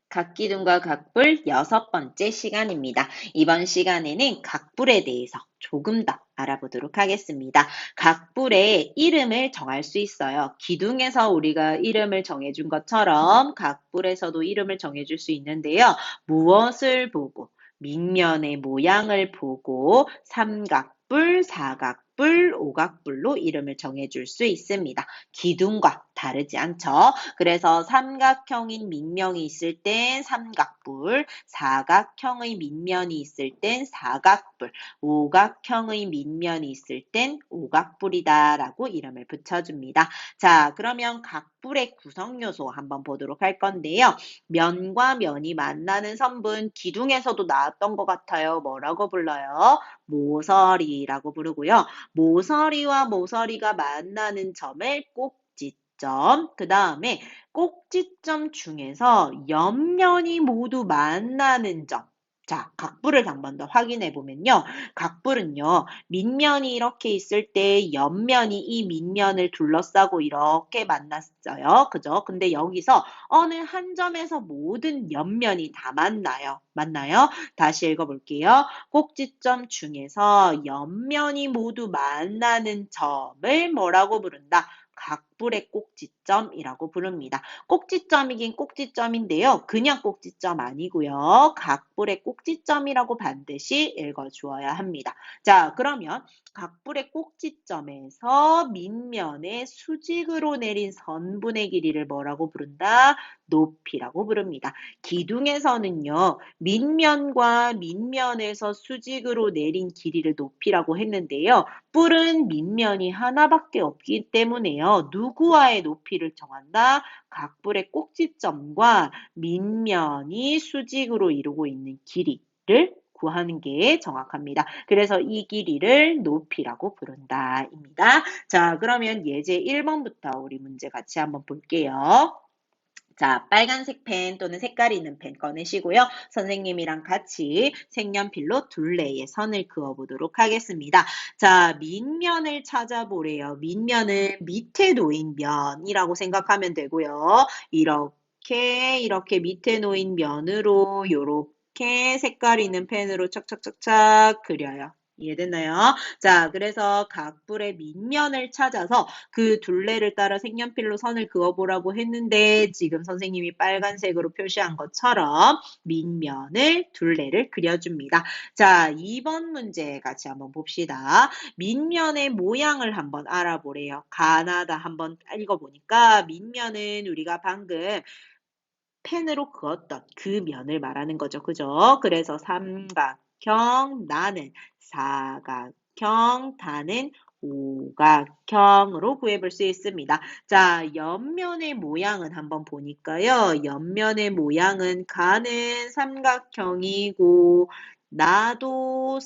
각기둥과 각불 6번째 시간입니다. 이번 시간에는 각불에 대해서 조금 더 알아보도록 하겠습니다. 각불의 이름을 정할 수 있어요. 기둥에서 우리가 이름을 정해준 것처럼 각불에서도 이름을 정해줄 수 있는데요. 무엇을 보고, 밑면의 모양을 보고 삼각불, 사각불, 오각불로 이름을 정해줄 수 있습니다. 기둥과 다르지 않죠? 그래서 삼각형인 밑면이 있을 땐 삼각불, 사각형의 밑면이 있을 땐 사각불, 오각형의 밑면이 있을 땐 오각불이다 라고 이름을 붙여줍니다. 자, 그러면 각불의 구성요소 한번 보도록 할 건데요. 면과 면이 만나는 선분, 기둥에서도 나왔던 것 같아요. 뭐라고 불러요? 모서리라고 부르고요. 모서리와 모서리가 만나는 점을 꼭지점, 그 다음에 꼭지점 중에서 옆면이 모두 만나는 점. 자, 각불을 한 번 더 확인해 보면요. 각불은요, 밑면이 이렇게 있을 때 옆면이 이 밑면을 둘러싸고 이렇게 만났어요. 그죠? 근데 여기서 어느 한 점에서 모든 옆면이 다 만나요. 맞나요? 다시 읽어볼게요. 꼭지점 중에서 옆면이 모두 만나는 점을 뭐라고 부른다? 각불의 꼭지점이라고 부릅니다. 꼭지점이긴 꼭지점인데요. 그냥 꼭지점 아니고요. 각불의 꼭지점이라고 반드시 읽어주어야 합니다. 자, 그러면 각불의 꼭지점에서 밑면에 수직으로 내린 선분의 길이를 뭐라고 부른다? 높이라고 부릅니다. 기둥에서는요. 밑면과 밑면에서 수직으로 내린 길이를 높이라고 했는데요. 뿔은 밑면이 하나밖에 없기 때문에요. 누구와의 높이를 정한다? 각뿔의 꼭지점과 밑면이 수직으로 이루고 있는 길이를 구하는 게 정확합니다. 그래서 이 길이를 높이라고 부른다입니다. 자, 그러면 예제 1번부터 우리 문제 같이 한번 볼게요. 자, 빨간색 펜 또는 색깔이 있는 펜 꺼내시고요. 선생님이랑 같이 색연필로 둘레의 선을 그어보도록 하겠습니다. 자, 밑면을 찾아보래요. 밑면은 밑에 놓인 면이라고 생각하면 되고요. 이렇게 밑에 놓인 면으로 이렇게 색깔 있는 펜으로 착착착착 그려요. 이해됐나요? 자, 그래서 각불의 밑면을 찾아서 그 둘레를 따라 색연필로 선을 그어보라고 했는데 지금 선생님이 빨간색으로 표시한 것처럼 밑면을 둘레를 그려줍니다. 자, 2번 문제 같이 한번 봅시다. 밑면의 모양을 한번 알아보래요. 가나다 한번 읽어보니까 밑면은 우리가 방금 펜으로 그었던 그 면을 말하는 거죠. 그죠? 그래서 삼각형, 나는 사각형, 다는 오각형으로 구해볼 수 있습니다. 자, 옆면의 모양은 한번 보니까요. 옆면의 모양은 가는 삼각형이고, 나도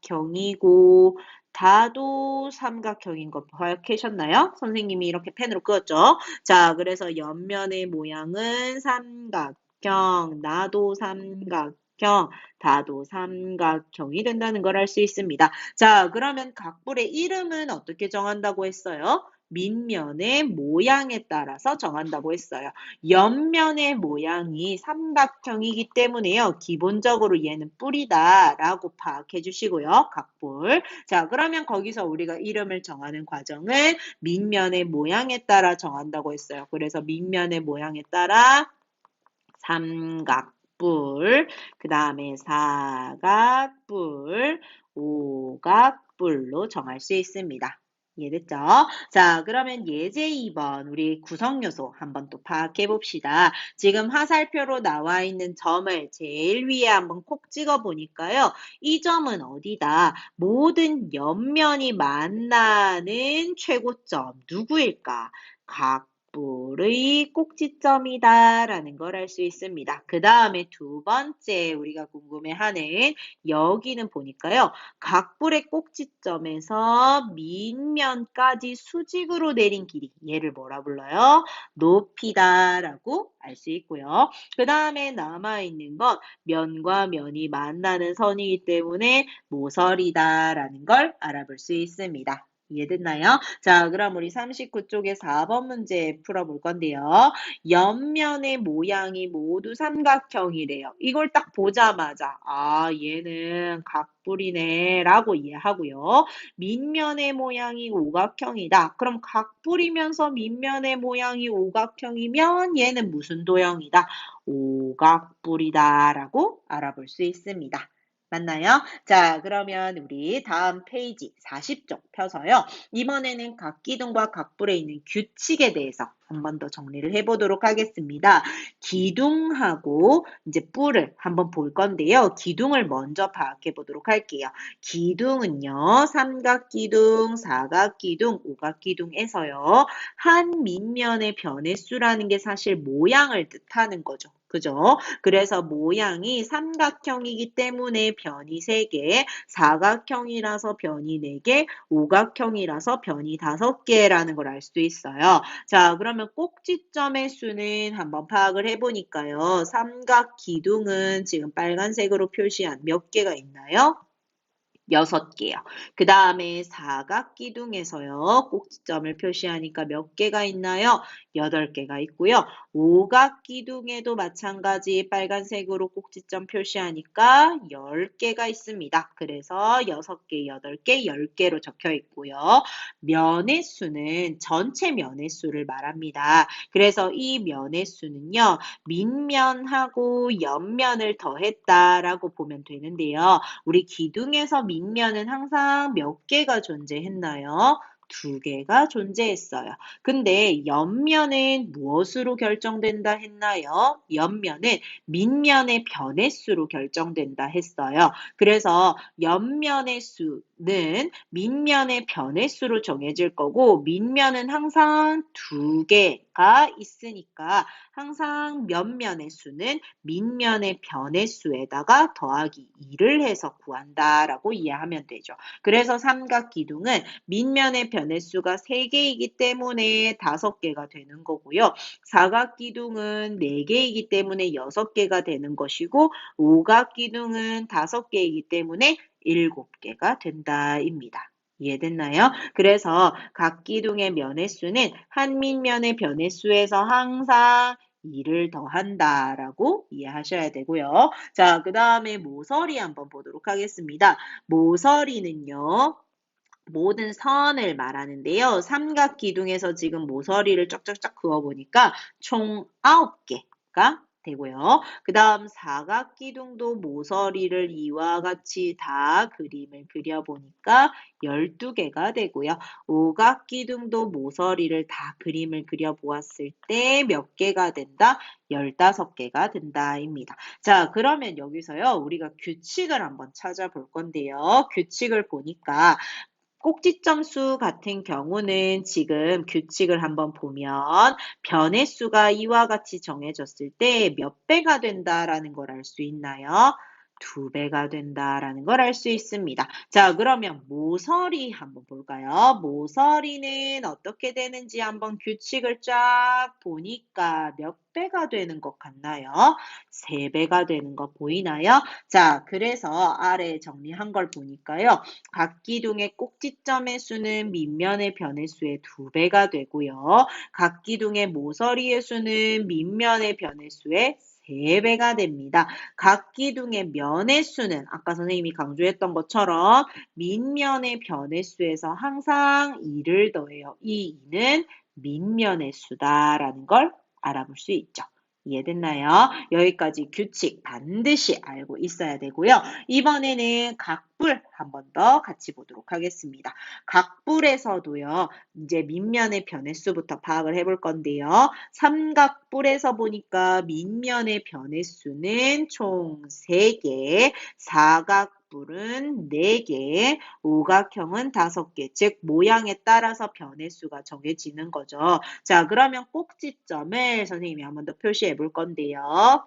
삼각형이고, 다도 삼각형인 거 파악하셨나요? 선생님이 이렇게 펜으로 그었죠? 자, 그래서 옆면의 모양은 삼각형, 나도 삼각형, 다도 삼각형이 된다는 걸 알 수 있습니다. 자, 그러면 각불의 이름은 어떻게 정한다고 했어요? 밑면의 모양에 따라서 정한다고 했어요. 옆면의 모양이 삼각형이기 때문에요. 기본적으로 얘는 뿔이다라고 파악해 주시고요. 각불. 자, 그러면 거기서 우리가 이름을 정하는 과정은 밑면의 모양에 따라 정한다고 했어요. 그래서 밑면의 모양에 따라 삼각뿔, 그 다음에 사각뿔, 오각뿔로 정할 수 있습니다. 이해됐죠? 자, 그러면 예제 2번 우리 구성요소 한번 또 파악해 봅시다. 지금 화살표로 나와 있는 점을 제일 위에 한번 콕 찍어 보니까요. 이 점은 어디다? 모든 옆면이 만나는 최고점 누구일까? 각불의 꼭지점이다 라는 걸 알 수 있습니다. 그 다음에 두 번째 우리가 궁금해하는 여기는 보니까요. 각불의 꼭지점에서 밑면까지 수직으로 내린 길이 얘를 뭐라 불러요? 높이다 라고 알 수 있고요. 그 다음에 남아있는 건 면과 면이 만나는 선이기 때문에 모서리다 라는 걸 알아볼 수 있습니다. 이해됐나요? 자, 그럼 우리 39쪽에 4번 문제 풀어볼 건데요. 옆면의 모양이 모두 삼각형이래요. 이걸 딱 보자마자 아, 얘는 각불이네 라고 이해하고요. 밑면의 모양이 오각형이다. 그럼 각불이면서 밑면의 모양이 오각형이면 얘는 무슨 도형이다? 오각불이다 라고 알아볼 수 있습니다. 맞나요? 자, 그러면 우리 다음 페이지 40쪽 펴서요. 이번에는 각기둥과 각불에 있는 규칙에 대해서 한 번 더 정리를 해보도록 하겠습니다. 기둥하고 이제 뿔을 한번 볼 건데요. 기둥을 먼저 파악해 보도록 할게요. 기둥은요, 삼각기둥, 사각기둥, 오각기둥에서요, 한 밑면의 변의 수라는 게 사실 모양을 뜻하는 거죠. 그죠? 그래서 모양이 삼각형이기 때문에 변이 3개, 사각형이라서 변이 4개, 오각형이라서 변이 5개라는 걸 알 수 있어요. 자, 그러면 꼭지점의 수는 한번 파악을 해보니까요. 삼각 기둥은 지금 빨간색으로 표시한 몇 개가 있나요? 6개요. 그 다음에 사각기둥에서요. 꼭지점을 표시하니까 몇 개가 있나요? 8개가 있고요. 오각기둥에도 마찬가지 빨간색으로 꼭지점 표시하니까 10개가 있습니다. 그래서 6개, 8개, 10개로 적혀 있고요. 면의 수는 전체 면의 수를 말합니다. 그래서 이 면의 수는요. 밑면하고 옆면을 더했다라고 보면 되는데요. 우리 기둥에서 밑면은 항상 몇 개가 존재했나요? 2개가 존재했어요. 근데 옆면은 무엇으로 결정된다 했나요? 옆면은 밑면의 변의 수로 결정된다 했어요. 그래서 옆면의 수는 밑면의 변의 수로 정해질 거고 밑면은 항상 2개가 있으니까 항상 옆면의 수는 밑면의 변의 수에다가 더하기 2를 해서 구한다라고 이해하면 되죠. 그래서 삼각기둥은 밑면의 변의 수가 3개이기 때문에 5개가 되는 거고요. 사각기둥은 4개이기 때문에 6개가 되는 것이고 오각기둥은 5개이기 때문에 7개가 된다입니다. 이해됐나요? 그래서 각 기둥의 면의 수는 한 밑면의 변의 수에서 항상 2를 더한다라고 이해하셔야 되고요. 자, 그 다음에 모서리 한번 보도록 하겠습니다. 모서리는요. 모든 선을 말하는데요. 삼각기둥에서 지금 모서리를 쫙쫙쫙 그어보니까 총 9개가 되고요. 그 다음 사각기둥도 모서리를 이와 같이 다 그림을 그려보니까 12개가 되고요. 오각기둥도 모서리를 다 그림을 그려보았을 때 몇 개가 된다? 15개가 된다입니다. 자, 그러면 여기서요. 우리가 규칙을 한번 찾아볼 건데요. 규칙을 보니까 꼭지점 수 같은 경우는 지금 규칙을 한번 보면 변의 수가 이와 같이 정해졌을 때 몇 배가 된다라는 걸 알 수 있나요? 2배가 된다라는 걸 알 수 있습니다. 자, 그러면 모서리 한번 볼까요? 모서리는 어떻게 되는지 한번 규칙을 쫙 보니까 몇 배가 되는 것 같나요? 3배가 되는 거 보이나요? 자, 그래서 아래에 정리한 걸 보니까요. 각 기둥의 꼭지점의 수는 밑면의 변의 수의 2배가 되고요. 각 기둥의 모서리의 수는 밑면의 변의 수의 3배가 됩니다. 각 기둥의 면의 수는 아까 선생님이 강조했던 것처럼 밑면의 변의 수에서 항상 2를 더해요. 이 2는 밑면의 수다라는 걸 알아볼 수 있죠. 이해됐나요? 여기까지 규칙 반드시 알고 있어야 되고요. 이번에는 각불 한 번 더 같이 보도록 하겠습니다. 각불에서도요. 이제 밑면의 변의 수부터 파악을 해볼 건데요. 삼각불에서 보니까 밑면의 변의 수는 총 3개, 사각불은 4개, 오각형은 5개, 즉 모양에 따라서 변의 수가 정해지는 거죠. 자, 그러면 꼭지점을 선생님이 한 번 더 표시해 볼 건데요.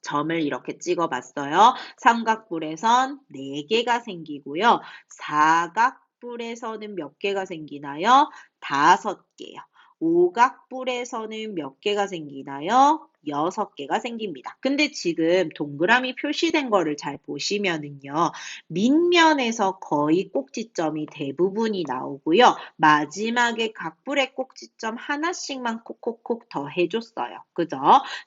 점을 이렇게 찍어 봤어요. 삼각뿔에선 4개가 생기고요. 사각뿔에서는 몇 개가 생기나요? 5개요. 오각뿔에서는 몇 개가 생기나요? 6개가 생깁니다. 근데 지금 동그라미 표시된 거를 잘 보시면은요. 밑면에서 거의 꼭지점이 대부분이 나오고요. 마지막에 각불의 꼭지점 하나씩만 콕콕콕 더 해줬어요. 그죠?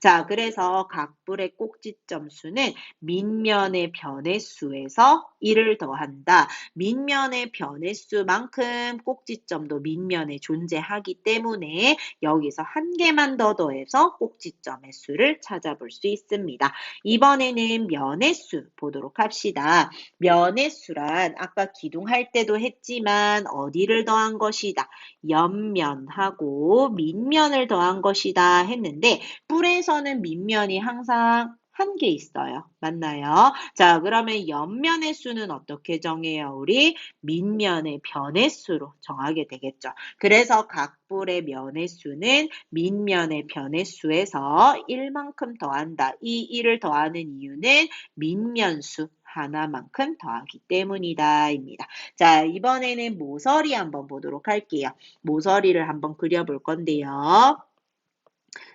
자, 그래서 각불의 꼭지점 수는 밑면의 변의 수에서 1을 더한다. 밑면의 변의 수만큼 꼭지점도 밑면에 존재하기 때문에 여기서 한 개만 더 더해서 꼭지점의 수를 찾아볼 수 있습니다. 이번에는 면의 수 보도록 합시다. 면의 수란 아까 기둥할 때도 했지만 어디를 더한 것이다. 옆면하고 밑면을 더한 것이다 했는데 뿔에서는 밑면이 항상 한 개 있어요. 맞나요? 자, 그러면 옆면의 수는 어떻게 정해요? 우리 밑면의 변의 수로 정하게 되겠죠. 그래서 각 뿔의 면의 수는 밑면의 변의 수에서 1만큼 더한다. 이 1을 더하는 이유는 밑면수 하나만큼 더하기 때문이다. 입니다. 자, 이번에는 모서리 한번 보도록 할게요. 모서리를 한번 그려볼 건데요.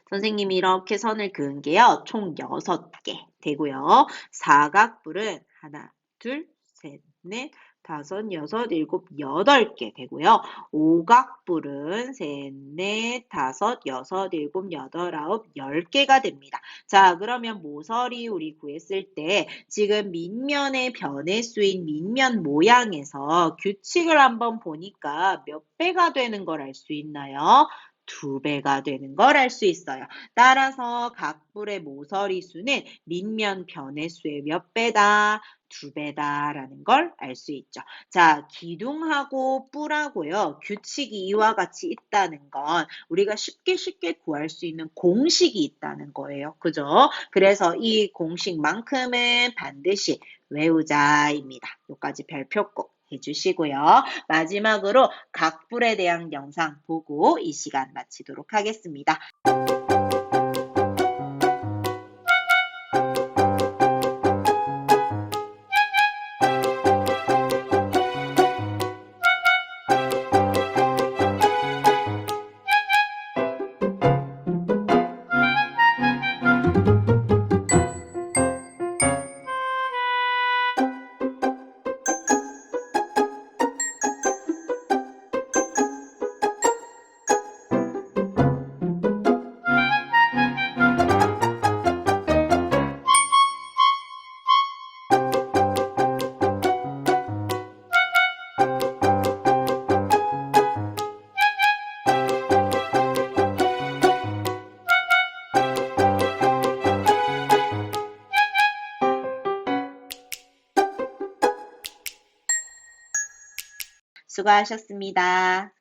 선생님이 이렇게 선을 그은 게요. 총 6개 되고요. 사각뿔은 하나, 둘, 셋, 넷, 다섯, 여섯, 일곱, 8개 되고요. 오각뿔은 셋, 넷, 다섯, 여섯, 일곱, 여덟, 아홉, 10개가 됩니다. 자, 그러면 모서리 우리 구했을 때 지금 밑면의 변의 수인 밑면 모양에서 규칙을 한번 보니까 몇 배가 되는 걸 알 수 있나요? 2배가 되는 걸 알 수 있어요. 따라서 각 뿔의 모서리 수는 밑면 변의 수의 몇 배다? 2배다라는 걸 알 수 있죠. 자, 기둥하고 뿔하고요. 규칙이 이와 같이 있다는 건 우리가 쉽게 구할 수 있는 공식이 있다는 거예요. 그죠? 그래서 이 공식만큼은 반드시 외우자입니다. 여기까지 별표 꼭 해주시고요. 마지막으로 각불에 대한 영상 보고 이 시간 마치도록 하겠습니다. 수고하셨습니다.